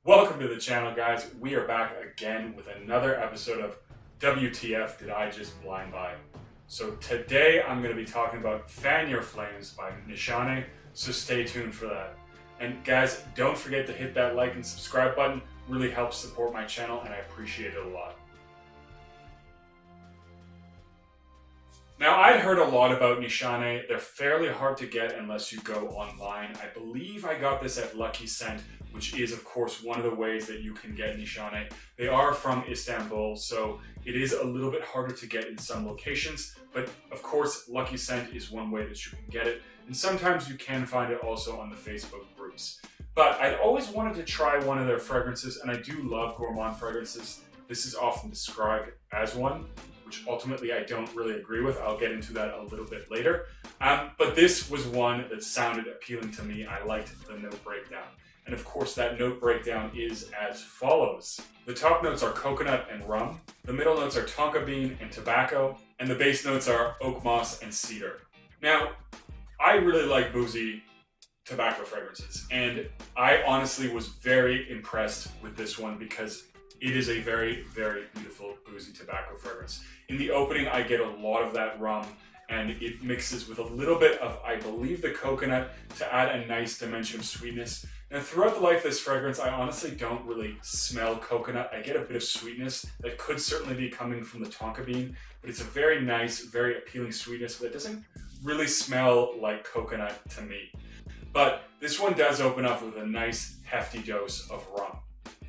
Welcome to the channel, guys. We are back again with another episode of WTF Did I Just Blind Buy? So today I'm going to be talking about Fan Your Flames by Nishane, so stay tuned for that. And guys, don't forget to hit that like and subscribe button. Really helps support my channel and I appreciate it a lot. Now, I'd heard a lot about Nishane. They're fairly hard to get unless you go online. I believe I got this at Lucky Cent, which is, of course, one of the ways that you can get Nishane. They are from Istanbul, so it is a little bit harder to get in some locations, but of course, Lucky Cent is one way that you can get it, and sometimes you can find it also on the Facebook groups. But I'd always wanted to try one of their fragrances, and I do love gourmand fragrances. This is often described as one, which ultimately I don't really agree with. I'll get into that a little bit later. But this was one that sounded appealing to me. I liked the note breakdown. And of course, that note breakdown is as follows. The top notes are coconut and rum. The middle notes are tonka bean and tobacco. And the base notes are oak moss and cedar. Now, I really like Boozy tobacco fragrances. And I honestly was very impressed with this one because it is a very, very beautiful Boozy tobacco fragrance. In the opening, I get a lot of that rum, and it mixes with a little bit of, I believe, the coconut to add a nice dimension of sweetness. And throughout the life of this fragrance, I honestly don't really smell coconut. I get a bit of sweetness that could certainly be coming from the tonka bean, but it's a very nice, very appealing sweetness that doesn't really smell like coconut to me. But this one does open up with a nice, hefty dose of rum.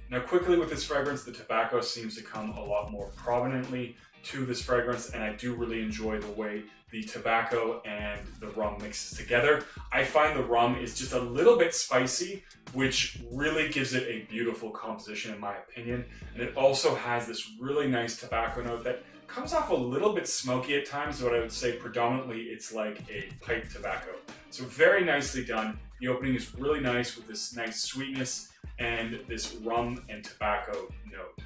Now, quickly with this fragrance, the tobacco seems to come a lot more prominently to this fragrance, and I do really enjoy the way the tobacco and the rum mixes together. I find the rum is just a little bit spicy, which really gives it a beautiful composition in my opinion. And it also has this really nice tobacco note that comes off a little bit smoky at times, but I would say predominantly it's like a pipe tobacco. So very nicely done. The opening is really nice with this nice sweetness and this rum and tobacco note.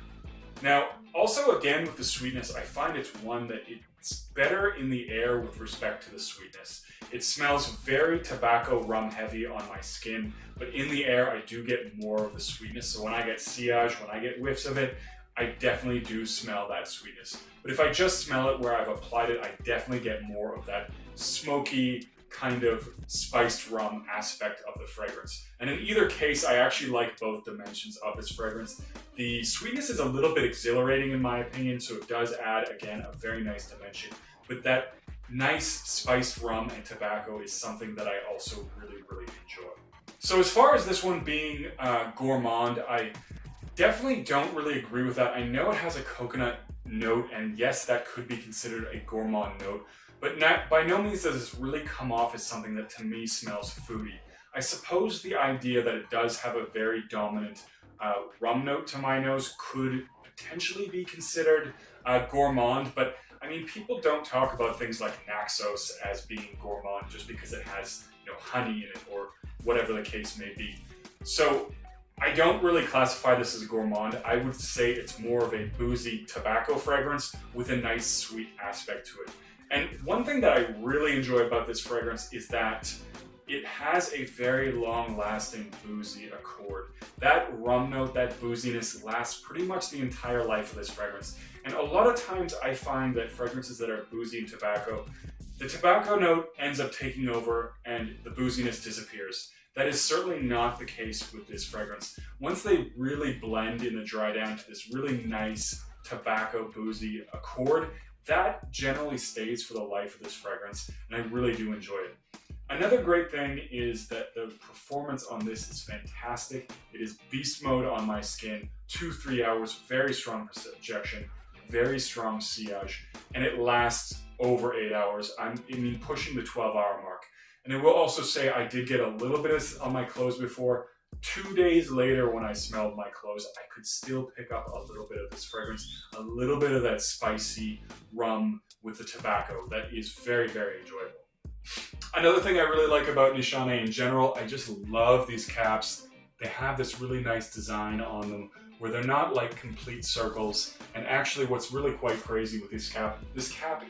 Now, also again with the sweetness, I find it's one that it's better in the air with respect to the sweetness. It smells very tobacco rum heavy on my skin, but in the air I do get more of the sweetness. So when I get sillage, when I get whiffs of it, I definitely do smell that sweetness. But if I just smell it where I've applied it, I definitely get more of that smoky, kind of spiced rum aspect of the fragrance. And in either case, I actually like both dimensions of this fragrance. The sweetness is a little bit exhilarating in my opinion, so it does add, again, a very nice dimension. But that nice spiced rum and tobacco is something that I also really, really enjoy. So as far as this one being gourmand, I definitely don't really agree with that. I know it has a coconut note, and yes, that could be considered a gourmand note, but by no means does this really come off as something that to me smells foodie. I suppose the idea that it does have a very dominant rum note to my nose could potentially be considered gourmand, but I mean, people don't talk about things like Naxos as being gourmand just because it has, honey in it or whatever the case may be. So I don't really classify this as gourmand. I would say it's more of a boozy tobacco fragrance with a nice sweet aspect to it. And one thing that I really enjoy about this fragrance is that it has a very long-lasting boozy accord. That rum note, that booziness lasts pretty much the entire life of this fragrance. And a lot of times I find that fragrances that are boozy and tobacco, the tobacco note ends up taking over and the booziness disappears. That is certainly not the case with this fragrance. Once they really blend in the dry down to this really nice tobacco boozy accord, that generally stays for the life of this fragrance, and I really do enjoy it. Another great thing is that the performance on this is fantastic. It is beast mode on my skin, 2-3 hours, very strong projection, very strong sillage, and it lasts over 8 hours. I mean, pushing the 12-hour mark. And I will also say I did get a little bit on my clothes before. 2 days later when I smelled my clothes, I could still pick up a little bit of this fragrance, a little bit of that spicy rum with the tobacco. That is very, very enjoyable. Another thing I really like about Nishane in general, I just love these caps. They have this really nice design on them where they're not like complete circles. And actually what's really quite crazy with this cap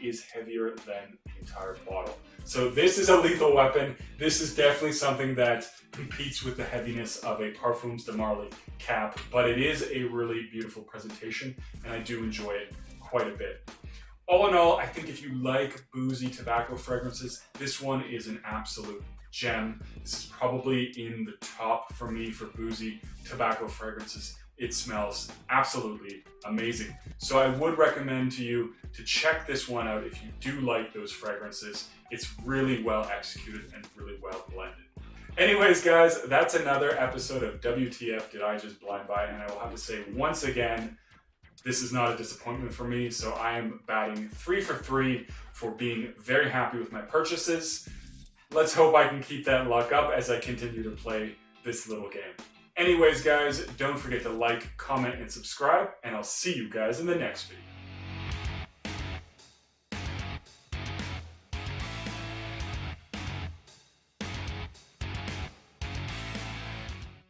is heavier than the entire bottle. So this is a lethal weapon. This is definitely something that competes with the heaviness of a Parfums de Marly cap, but it is a really beautiful presentation and I do enjoy it quite a bit. All in all, I think if you like boozy tobacco fragrances, this one is an absolute gem. This is probably in the top for me for boozy tobacco fragrances. It smells absolutely amazing. So I would recommend to you to check this one out if you do like those fragrances. It's really well executed and really well blended. Anyways, guys, that's another episode of WTF Did I Just Blind Buy? And I will have to say once again, this is not a disappointment for me. So I am batting 3 for 3 for being very happy with my purchases. Let's hope I can keep that luck up as I continue to play this little game. Anyways, guys, don't forget to like, comment, and subscribe, and I'll see you guys in the next video.